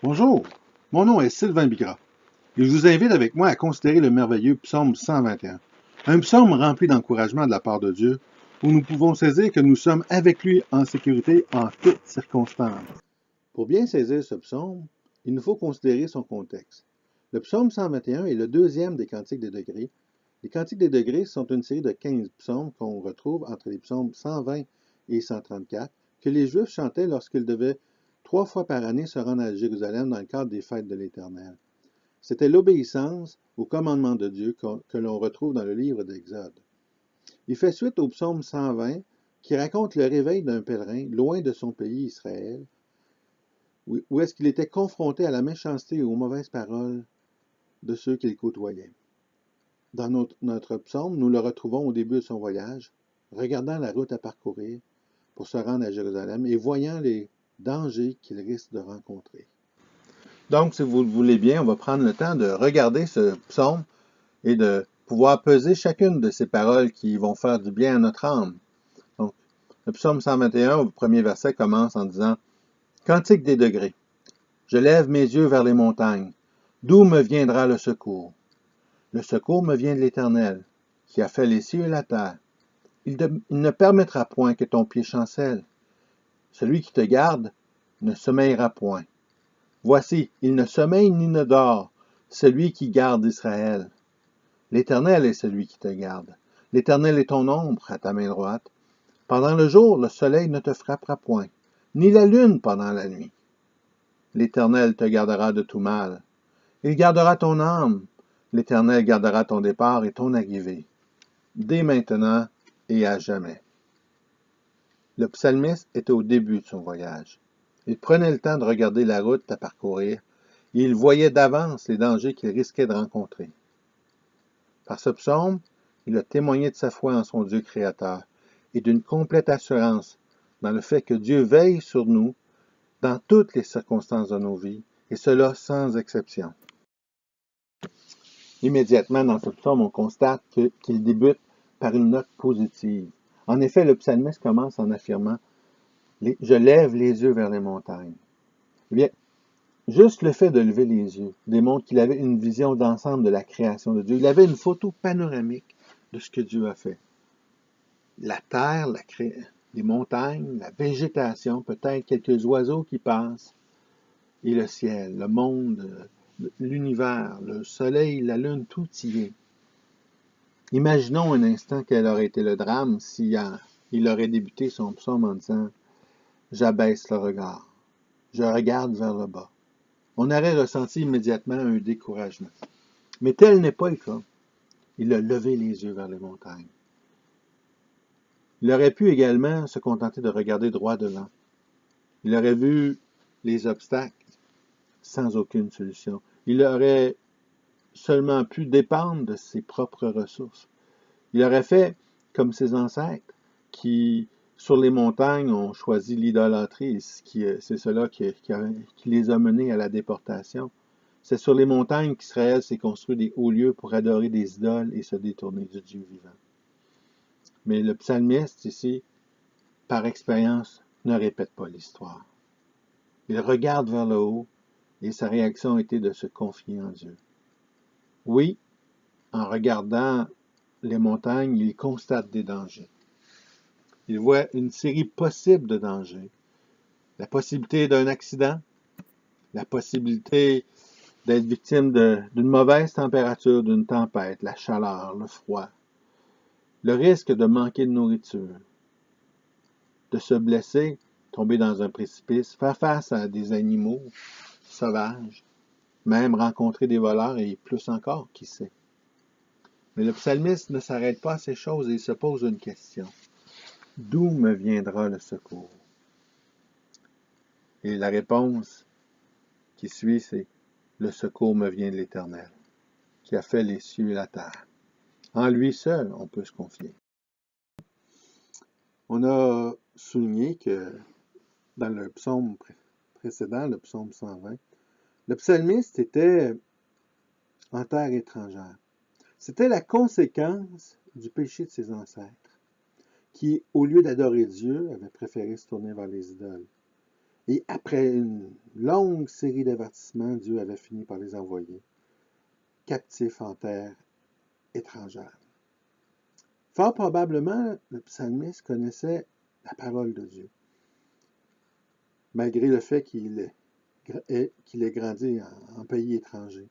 Bonjour, mon nom est Sylvain Bigras et je vous invite avec moi à considérer le merveilleux psaume 121, un psaume rempli d'encouragement de la part de Dieu, où nous pouvons saisir que nous sommes avec lui en sécurité en toutes circonstances. Pour bien saisir ce psaume, il nous faut considérer son contexte. Le psaume 121 est le deuxième des Cantiques des degrés. Les Cantiques des degrés sont une série de 15 psaumes qu'on retrouve entre les psaumes 120 et 134 que les Juifs chantaient lorsqu'ils devaient 3 fois par année se rendre à Jérusalem dans le cadre des fêtes de l'Éternel. C'était l'obéissance au commandement de Dieu que l'on retrouve dans le livre d'Exode. Il fait suite au psaume 120 qui raconte le réveil d'un pèlerin loin de son pays Israël, où est-ce qu'il était confronté à la méchanceté et aux mauvaises paroles de ceux qu'il côtoyait. Dans notre psaume, nous le retrouvons au début de son voyage, regardant la route à parcourir pour se rendre à Jérusalem et voyant les dangers qu'il risque de rencontrer. Donc, si vous le voulez bien, on va prendre le temps de regarder ce psaume et de pouvoir peser chacune de ces paroles qui vont faire du bien à notre âme. Donc, le psaume 121, au premier verset, commence en disant « Cantique des degrés. Je lève mes yeux vers les montagnes. D'où me viendra le secours? Le secours me vient de l'Éternel, qui a fait les cieux et la terre. Il ne permettra point que ton pied chancelle. Celui qui te garde ne sommeillera point. Voici, il ne sommeille ni ne dort, celui qui garde Israël. L'Éternel est celui qui te garde. L'Éternel est ton ombre à ta main droite. Pendant le jour, le soleil ne te frappera point, ni la lune pendant la nuit. L'Éternel te gardera de tout mal. Il gardera ton âme. L'Éternel gardera ton départ et ton arrivée, dès maintenant et à jamais. Le psalmiste était au début de son voyage. Il prenait le temps de regarder la route à parcourir et il voyait d'avance les dangers qu'il risquait de rencontrer. Par ce psaume, il a témoigné de sa foi en son Dieu créateur et d'une complète assurance dans le fait que Dieu veille sur nous dans toutes les circonstances de nos vies, et cela sans exception. Immédiatement dans ce psaume, on constate qu'il débute par une note positive. En effet, le psalmiste commence en affirmant « Je lève les yeux vers les montagnes ». Eh bien, juste le fait de lever les yeux démontre qu'il avait une vision d'ensemble de la création de Dieu. Il avait une photo panoramique de ce que Dieu a fait. La terre, les montagnes, la végétation, peut-être quelques oiseaux qui passent, et le ciel, le monde, l'univers, le soleil, la lune, tout y est. Imaginons un instant quel aurait été le drame si il aurait débuté son psaume en disant « J'abaisse le regard, je regarde vers le bas ». On aurait ressenti immédiatement un découragement. Mais tel n'est pas le cas. Il a levé les yeux vers les montagnes. Il aurait pu également se contenter de regarder droit devant. Il aurait vu les obstacles sans aucune solution. Il aurait seulement pu dépendre de ses propres ressources. Il aurait fait comme ses ancêtres qui, sur les montagnes, ont choisi l'idolâtrie. C'est cela qui les a menés à la déportation. C'est sur les montagnes qu'Israël s'est construit des hauts lieux pour adorer des idoles et se détourner du Dieu vivant. Mais le psalmiste, ici, par expérience, ne répète pas l'histoire. Il regarde vers le haut et sa réaction était de se confier en Dieu. Oui, en regardant les montagnes, il constate des dangers. Il voit une série possible de dangers. La possibilité d'un accident, la possibilité d'être victime d'une mauvaise température, d'une tempête, la chaleur, le froid, le risque de manquer de nourriture, de se blesser, tomber dans un précipice, faire face à des animaux sauvages, même rencontrer des voleurs et plus encore, qui sait. Mais le psalmiste ne s'arrête pas à ces choses et il se pose une question. D'où me viendra le secours? Et la réponse qui suit, c'est le secours me vient de l'Éternel, qui a fait les cieux et la terre. En lui seul, on peut se confier. On a souligné que dans le psaume précédent, le psaume 120, le psalmiste était en terre étrangère. C'était la conséquence du péché de ses ancêtres, qui, au lieu d'adorer Dieu, avaient préféré se tourner vers les idoles. Et après une longue série d'avertissements, Dieu avait fini par les envoyer captifs en terre étrangère. Fort probablement, le psalmiste connaissait la parole de Dieu, malgré le fait qu'il ait grandi en pays étranger.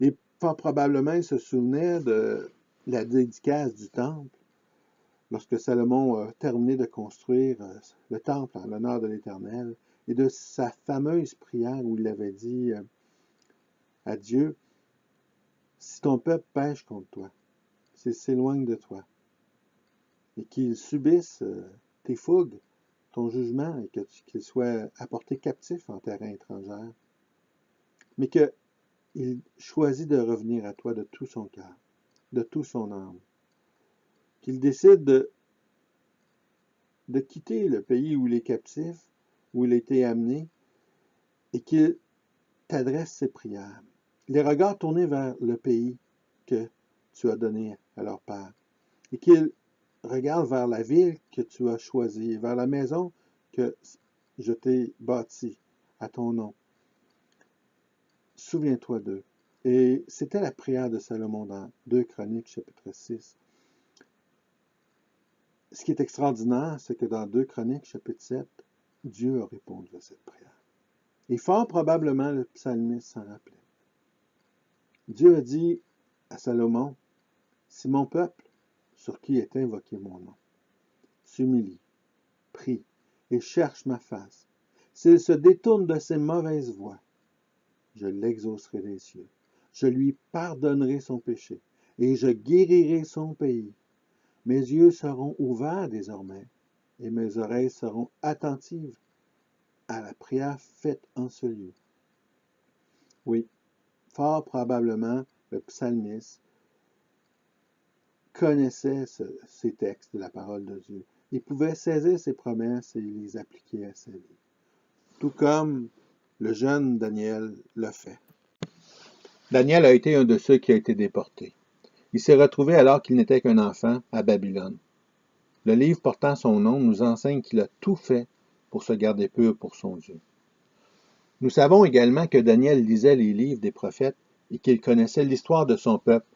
Et fort probablement, il se souvenait de la dédicace du temple lorsque Salomon a terminé de construire le temple en l'honneur de l'Éternel et de sa fameuse prière où il avait dit à Dieu, si ton peuple pêche contre toi, s'il s'éloigne de toi, et qu'il subisse tes fougues, ton jugement, et qu'il soit apporté captif en terrain étrangère, mais qu'il choisit de revenir à toi de tout son cœur, de tout son âme, qu'il décide de quitter le pays où il est captif, où il a été amené, et qu'il t'adresse ses prières. Les regards tournés vers le pays que tu as donné à leur père, et qu'il regarde vers la ville que tu as choisie, vers la maison que je t'ai bâtie à ton nom. Souviens-toi d'eux. Et c'était la prière de Salomon dans 2 Chroniques, chapitre 6. Ce qui est extraordinaire, c'est que dans 2 Chroniques, chapitre 7, Dieu a répondu à cette prière. Et fort probablement, le psalmiste s'en rappelait. Dieu a dit à Salomon, si mon peuple, sur qui est invoqué mon nom, s'humilie, prie et cherche ma face, s'il se détourne de ses mauvaises voies, je l'exaucerai des cieux. Je lui pardonnerai son péché et je guérirai son pays. Mes yeux seront ouverts désormais et mes oreilles seront attentives à la prière faite en ce lieu. Oui, fort probablement, le psalmiste connaissait ces textes de la parole de Dieu. Il pouvait saisir ses promesses et les appliquer à sa vie. Tout comme le jeune Daniel l'a fait. Daniel a été un de ceux qui a été déporté. Il s'est retrouvé alors qu'il n'était qu'un enfant à Babylone. Le livre portant son nom nous enseigne qu'il a tout fait pour se garder pur pour son Dieu. Nous savons également que Daniel lisait les livres des prophètes et qu'il connaissait l'histoire de son peuple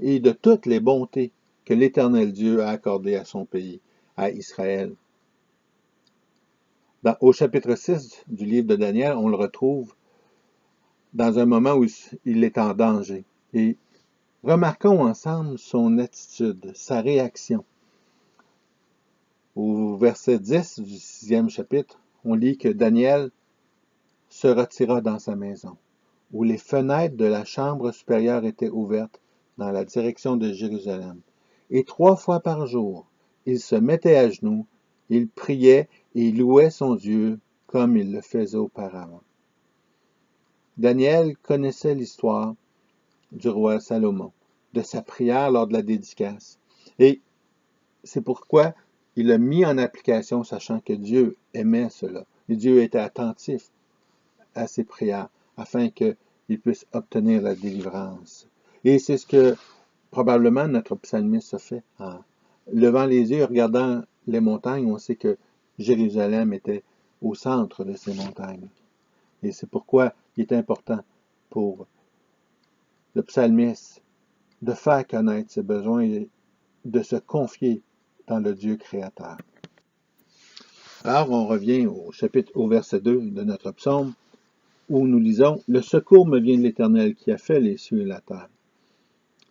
et de toutes les bontés que l'Éternel Dieu a accordées à son pays, à Israël. Au chapitre 6 du livre de Daniel, on le retrouve dans un moment où il est en danger. Et remarquons ensemble son attitude, sa réaction. Au verset 10 du 6e chapitre, on lit que Daniel se retira dans sa maison, où les fenêtres de la chambre supérieure étaient ouvertes dans la direction de Jérusalem. Et 3 fois par jour, il se mettait à genoux, il priait et louait son Dieu comme il le faisait auparavant. Daniel connaissait l'histoire du roi Salomon, de sa prière lors de la dédicace. Et c'est pourquoi il a mis en application, sachant que Dieu aimait cela. Et Dieu était attentif à ses prières, afin qu'il puisse obtenir la délivrance. Et c'est ce que probablement notre psalmiste a fait. En levant les yeux et regardant les montagnes, on sait que Jérusalem était au centre de ces montagnes. Et c'est pourquoi il est important pour le psalmiste de faire connaître ses besoins et de se confier dans le Dieu créateur. Alors, on revient au verset 2 de notre psaume, où nous lisons « Le secours me vient de l'Éternel qui a fait les cieux et la terre ».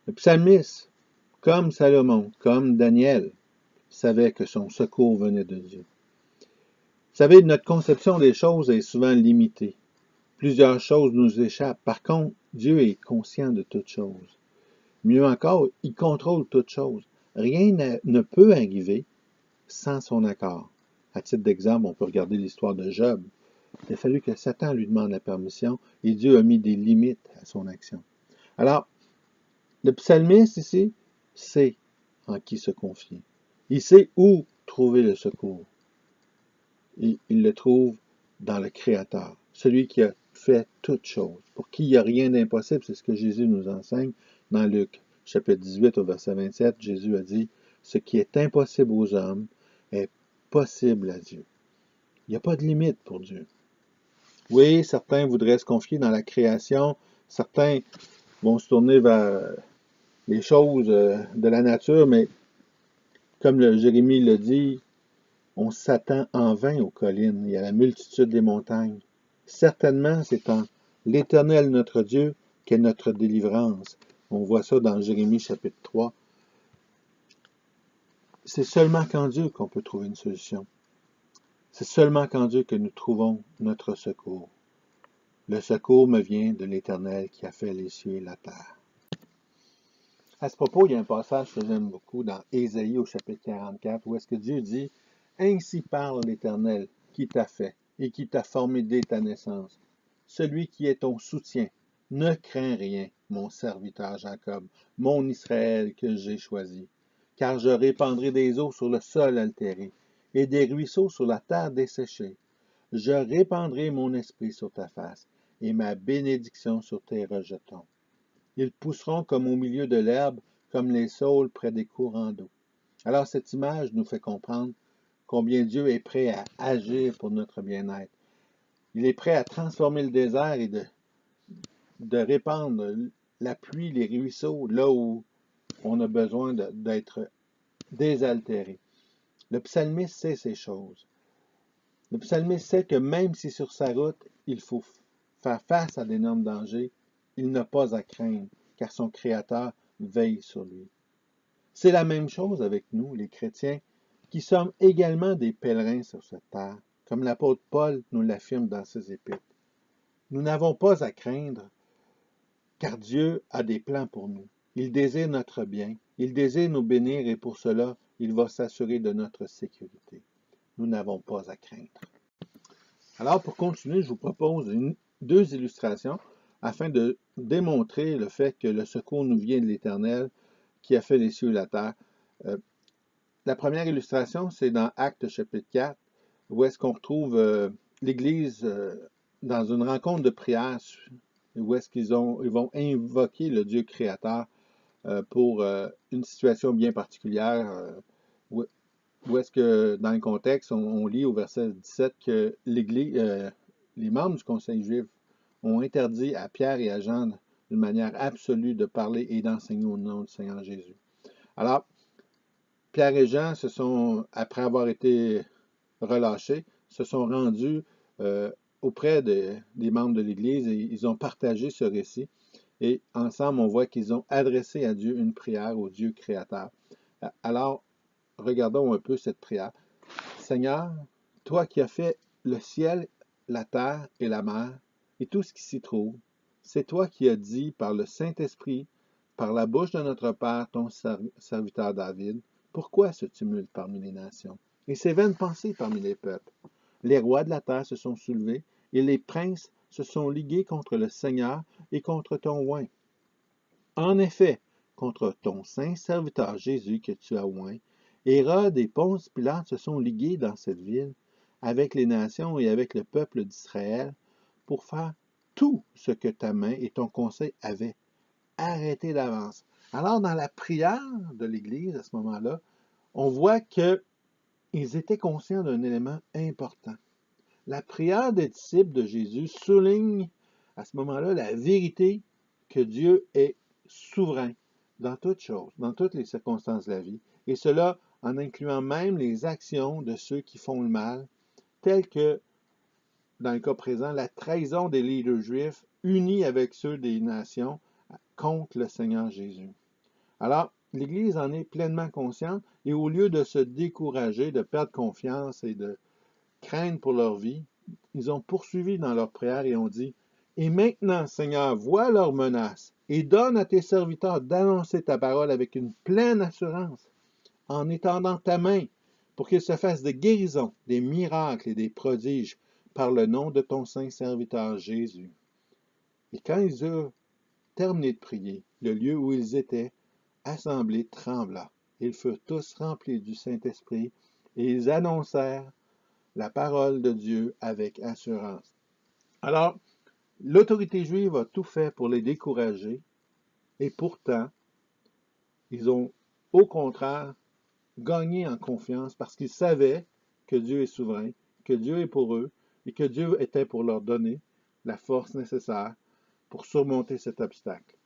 Le psalmiste, comme Salomon, comme Daniel, savait que son secours venait de Dieu. Vous savez, notre conception des choses est souvent limitée. Plusieurs choses nous échappent. Par contre, Dieu est conscient de toutes choses. Mieux encore, il contrôle toutes choses. Rien ne peut arriver sans son accord. À titre d'exemple, on peut regarder l'histoire de Job. Il a fallu que Satan lui demande la permission et Dieu a mis des limites à son action. Alors, le psalmiste ici sait en qui se confier. Il sait où trouver le secours. Et il le trouve dans le Créateur, celui qui a fait toutes choses, pour qui il n'y a rien d'impossible. C'est ce que Jésus nous enseigne dans Luc, chapitre 18, au verset 27. Jésus a dit, « Ce qui est impossible aux hommes est possible à Dieu. » Il n'y a pas de limite pour Dieu. Oui, certains voudraient se confier dans la création, certains vont se tourner vers les choses de la nature, mais comme Jérémie le dit, on s'attend en vain aux collines et à la multitude des montagnes. Certainement, c'est en l'Éternel notre Dieu qu'est notre délivrance. On voit ça dans Jérémie chapitre 3. C'est seulement qu'en Dieu qu'on peut trouver une solution. C'est seulement qu'en Dieu que nous trouvons notre secours. Le secours me vient de l'Éternel qui a fait les cieux et la terre. À ce propos, il y a un passage que j'aime beaucoup dans Ésaïe au chapitre 44 où est-ce que Dieu dit « Ainsi parle l'Éternel qui t'a fait et qui t'a formé dès ta naissance, celui qui est ton soutien. Ne crains rien, mon serviteur Jacob, mon Israël que j'ai choisi. Car je répandrai des eaux sur le sol altéré et des ruisseaux sur la terre desséchée. Je répandrai mon esprit sur ta face et ma bénédiction sur tes rejetons. Ils pousseront comme au milieu de l'herbe, comme les saules près des courants d'eau. » Alors cette image nous fait comprendre combien Dieu est prêt à agir pour notre bien-être. Il est prêt à transformer le désert et de répandre la pluie, les ruisseaux, là où on a besoin d'être désaltéré. Le psalmiste sait ces choses. Le psalmiste sait que même si sur sa route, il faut faire face à d'énormes dangers, il n'a pas à craindre, car son Créateur veille sur lui. C'est la même chose avec nous, les chrétiens, qui sommes également des pèlerins sur cette terre, comme l'apôtre Paul nous l'affirme dans ses épîtres. Nous n'avons pas à craindre, car Dieu a des plans pour nous. Il désire notre bien, il désire nous bénir et pour cela, il va s'assurer de notre sécurité. Nous n'avons pas à craindre. Alors, pour continuer, je vous propose deux illustrations afin de démontrer le fait que le secours nous vient de l'Éternel qui a fait les cieux et la terre. La première illustration, c'est dans Actes chapitre 4, où est-ce qu'on retrouve l'Église dans une rencontre de prière, où est-ce qu'ils vont invoquer le Dieu créateur pour une situation bien particulière, où est-ce que, dans le contexte, on lit au verset 17 que les membres du Conseil juif ont interdit à Pierre et à Jean d'une manière absolue de parler et d'enseigner au nom du Seigneur Jésus. Alors, Pierre et Jean après avoir été relâchés, se sont rendus auprès des membres de l'Église et ils ont partagé ce récit. Et ensemble, on voit qu'ils ont adressé à Dieu une prière, au Dieu créateur. Alors, regardons un peu cette prière. Seigneur, toi qui as fait le ciel, la terre et la mer, et tout ce qui s'y trouve, c'est toi qui as dit par le Saint-Esprit, par la bouche de notre Père, ton serviteur David, pourquoi ce tumulte parmi les nations et ces vaines pensées parmi les peuples? Les rois de la terre se sont soulevés et les princes se sont ligués contre le Seigneur et contre ton oint. En effet, contre ton saint serviteur Jésus que tu as oint, Hérode et Ponce Pilate se sont ligués dans cette ville avec les nations et avec le peuple d'Israël pour faire tout ce que ta main et ton conseil avaient arrêté d'avance. Alors, dans la prière de l'Église, à ce moment-là, on voit qu'ils étaient conscients d'un élément important. La prière des disciples de Jésus souligne à ce moment-là la vérité que Dieu est souverain dans toutes choses, dans toutes les circonstances de la vie, et cela en incluant même les actions de ceux qui font le mal, telles que, dans le cas présent, la trahison des leaders juifs unis avec ceux des nations contre le Seigneur Jésus. Alors, l'Église en est pleinement consciente et au lieu de se décourager, de perdre confiance et de craindre pour leur vie, ils ont poursuivi dans leur prière et ont dit « Et maintenant, Seigneur, vois leurs menaces et donne à tes serviteurs d'annoncer ta parole avec une pleine assurance, en étendant ta main pour qu'il se fasse des guérisons, des miracles et des prodiges par le nom de ton saint serviteur Jésus. » Et quand ils eurent terminé de prier, le lieu où ils étaient assemblés trembla. Ils furent tous remplis du Saint-Esprit et ils annoncèrent la parole de Dieu avec assurance. Alors, l'autorité juive a tout fait pour les décourager et pourtant, ils ont au contraire gagné en confiance parce qu'ils savaient que Dieu est souverain, que Dieu est pour eux et que Dieu était pour leur donner la force nécessaire pour surmonter cet obstacle.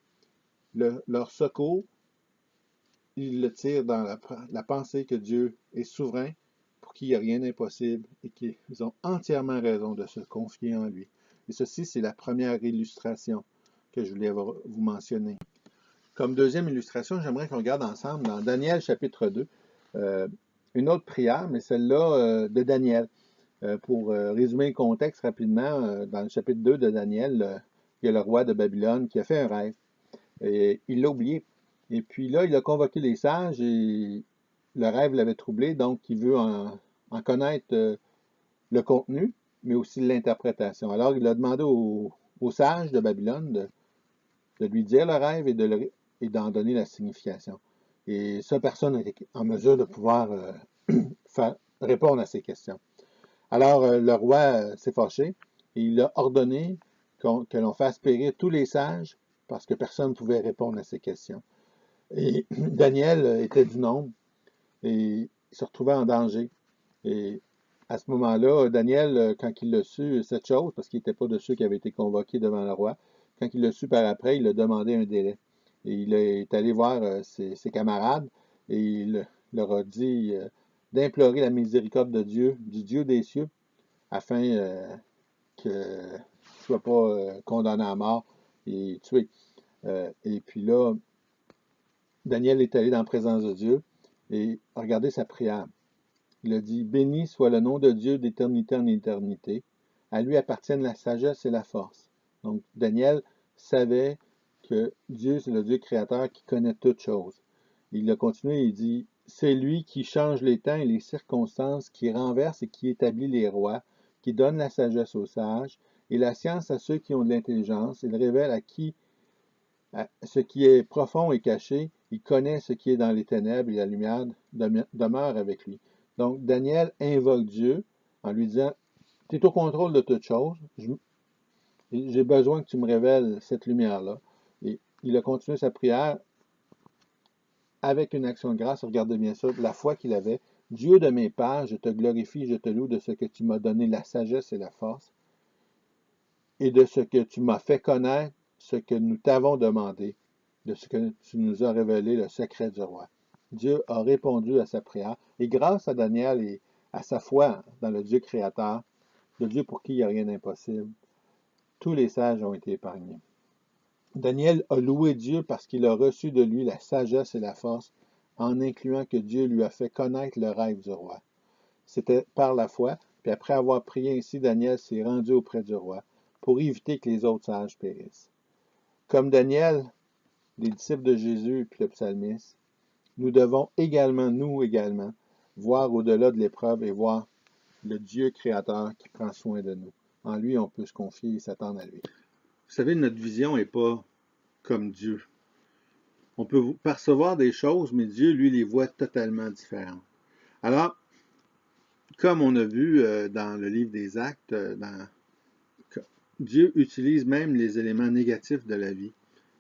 Leur secours, ils le tirent dans la pensée que Dieu est souverain, pour qu'il n'y a rien d'impossible et qu'ils ont entièrement raison de se confier en lui. Et ceci, c'est la première illustration que je voulais vous mentionner. Comme deuxième illustration, j'aimerais qu'on regarde ensemble dans Daniel chapitre 2, une autre prière, mais celle-là de Daniel. Pour résumer le contexte rapidement, dans le chapitre 2 de Daniel, il y a le roi de Babylone qui a fait un rêve. Et il l'a oublié. Et puis là, il a convoqué les sages et le rêve l'avait troublé, donc il veut en connaître le contenu, mais aussi l'interprétation. Alors, il a demandé aux sages de Babylone de lui dire le rêve et d'en donner la signification. Et ça, personne n'est en mesure de pouvoir répondre à ces questions. Alors, le roi s'est fâché et il a ordonné que l'on fasse périr tous les sages parce que personne ne pouvait répondre à ces questions. Et Daniel était du nombre et il se retrouvait en danger. Et à ce moment-là, Daniel, quand il l'a su, cette chose, parce qu'il n'était pas de ceux qui avaient été convoqués devant le roi, quand il l'a su par après, il a demandé un délai. Et il est allé voir ses camarades et il leur a dit d'implorer la miséricorde de Dieu, du Dieu des cieux, afin qu'il ne soit pas condamné à mort et tué. Et puis là, Daniel est allé dans la présence de Dieu et a regardé sa prière. Il a dit, béni soit le nom de Dieu d'éternité en éternité. À lui appartiennent la sagesse et la force. Donc, Daniel savait que Dieu, c'est le Dieu créateur qui connaît toutes choses. Il a continué, il dit, c'est lui qui change les temps et les circonstances, qui renverse et qui établit les rois, qui donne la sagesse aux sages et la science à ceux qui ont de l'intelligence. Il révèle ce qui est profond et caché. Il connaît ce qui est dans les ténèbres et la lumière demeure avec lui. Donc, Daniel invoque Dieu en lui disant, tu es au contrôle de toutes choses, j'ai besoin que tu me révèles cette lumière-là. Et il a continué sa prière avec une action de grâce. Regardez bien ça, la foi qu'il avait. Dieu de mes pères, je te glorifie, je te loue de ce que tu m'as donné la sagesse et la force, et de ce que tu m'as fait connaître, ce que nous t'avons demandé, de ce que tu nous as révélé, le secret du roi. Dieu a répondu à sa prière, et grâce à Daniel et à sa foi dans le Dieu créateur, le Dieu pour qui il n'y a rien d'impossible, tous les sages ont été épargnés. Daniel a loué Dieu parce qu'il a reçu de lui la sagesse et la force, en incluant que Dieu lui a fait connaître le rêve du roi. C'était par la foi, puis après avoir prié ainsi, Daniel s'est rendu auprès du roi pour éviter que les autres sages périssent. Comme Daniel, les disciples de Jésus et puis le psalmiste, nous devons nous également, voir au-delà de l'épreuve et voir le Dieu créateur qui prend soin de nous. En lui, on peut se confier et s'attendre à lui. Vous savez, notre vision n'est pas comme Dieu. On peut percevoir des choses, mais Dieu, lui, les voit totalement différentes. Alors, comme on a vu dans le livre des Actes, Dieu utilise même les éléments négatifs de la vie,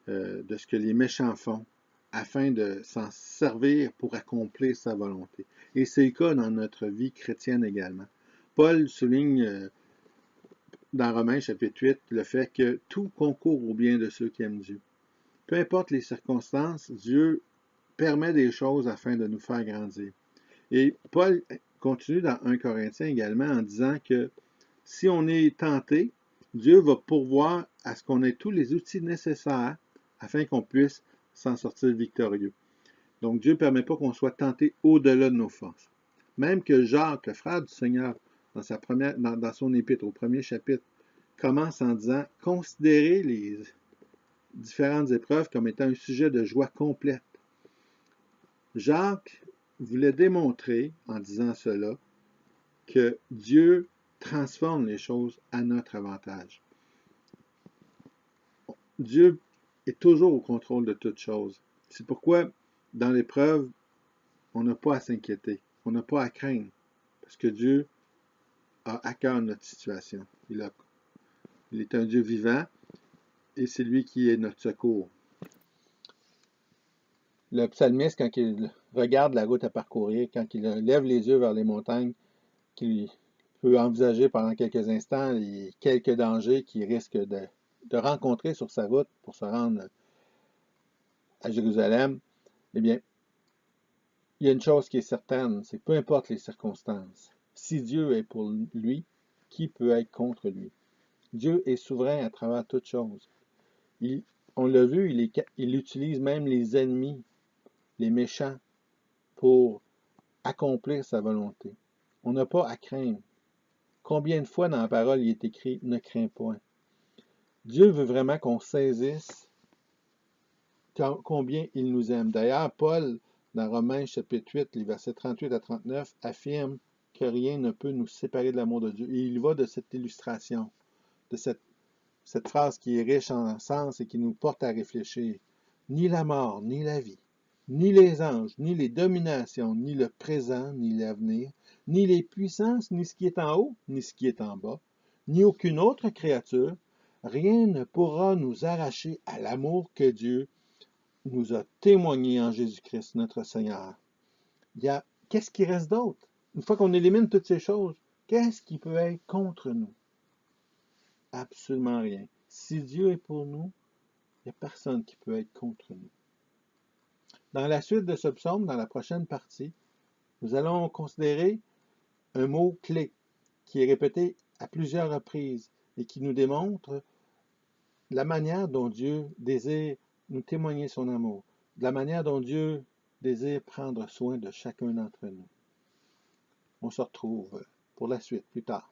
de ce que les méchants font, afin de s'en servir pour accomplir sa volonté. Et c'est le cas dans notre vie chrétienne également. Paul souligne dans Romains chapitre 8 le fait que tout concourt au bien de ceux qui aiment Dieu. Peu importe les circonstances, Dieu permet des choses afin de nous faire grandir. Et Paul continue dans 1 Corinthiens également en disant que si on est tenté, Dieu va pourvoir à ce qu'on ait tous les outils nécessaires afin qu'on puisse s'en sortir victorieux. Donc Dieu ne permet pas qu'on soit tenté au-delà de nos forces. Même que Jacques, le frère du Seigneur, dans son épître, au premier chapitre, commence en disant « Considérez les différentes épreuves comme étant un sujet de joie complète. » Jacques voulait démontrer, en disant cela, que Dieu transforme les choses à notre avantage. Dieu est toujours au contrôle de toutes choses. C'est pourquoi, dans l'épreuve, on n'a pas à s'inquiéter, on n'a pas à craindre, parce que Dieu a à cœur notre situation. Il est un Dieu vivant et c'est lui qui est notre secours. Le psalmiste, quand il regarde la route à parcourir, quand il lève les yeux vers les montagnes qui peut envisager pendant quelques instants les quelques dangers qu'il risque de rencontrer sur sa route pour se rendre à Jérusalem, eh bien, il y a une chose qui est certaine, c'est que peu importe les circonstances, si Dieu est pour lui, qui peut être contre lui? Dieu est souverain à travers toutes choses. On l'a vu, il utilise même les ennemis, les méchants, pour accomplir sa volonté. On n'a pas à craindre. Combien de fois dans la parole il est écrit « ne crains point ». Dieu veut vraiment qu'on saisisse combien il nous aime. D'ailleurs, Paul, dans Romains chapitre 8, les versets 38 à 39, affirme que rien ne peut nous séparer de l'amour de Dieu. Et il va de cette illustration, de cette phrase qui est riche en sens et qui nous porte à réfléchir. Ni la mort, ni la vie, ni les anges, ni les dominations, ni le présent, ni l'avenir, ni les puissances, ni ce qui est en haut, ni ce qui est en bas, ni aucune autre créature, rien ne pourra nous arracher à l'amour que Dieu nous a témoigné en Jésus-Christ, notre Seigneur. Qu'est-ce qui reste d'autre? Une fois qu'on élimine toutes ces choses, qu'est-ce qui peut être contre nous? Absolument rien. Si Dieu est pour nous, il n'y a personne qui peut être contre nous. Dans la suite de ce psaume, dans la prochaine partie, nous allons considérer un mot clé qui est répété à plusieurs reprises et qui nous démontre la manière dont Dieu désire nous témoigner son amour, de la manière dont Dieu désire prendre soin de chacun d'entre nous. On se retrouve pour la suite plus tard.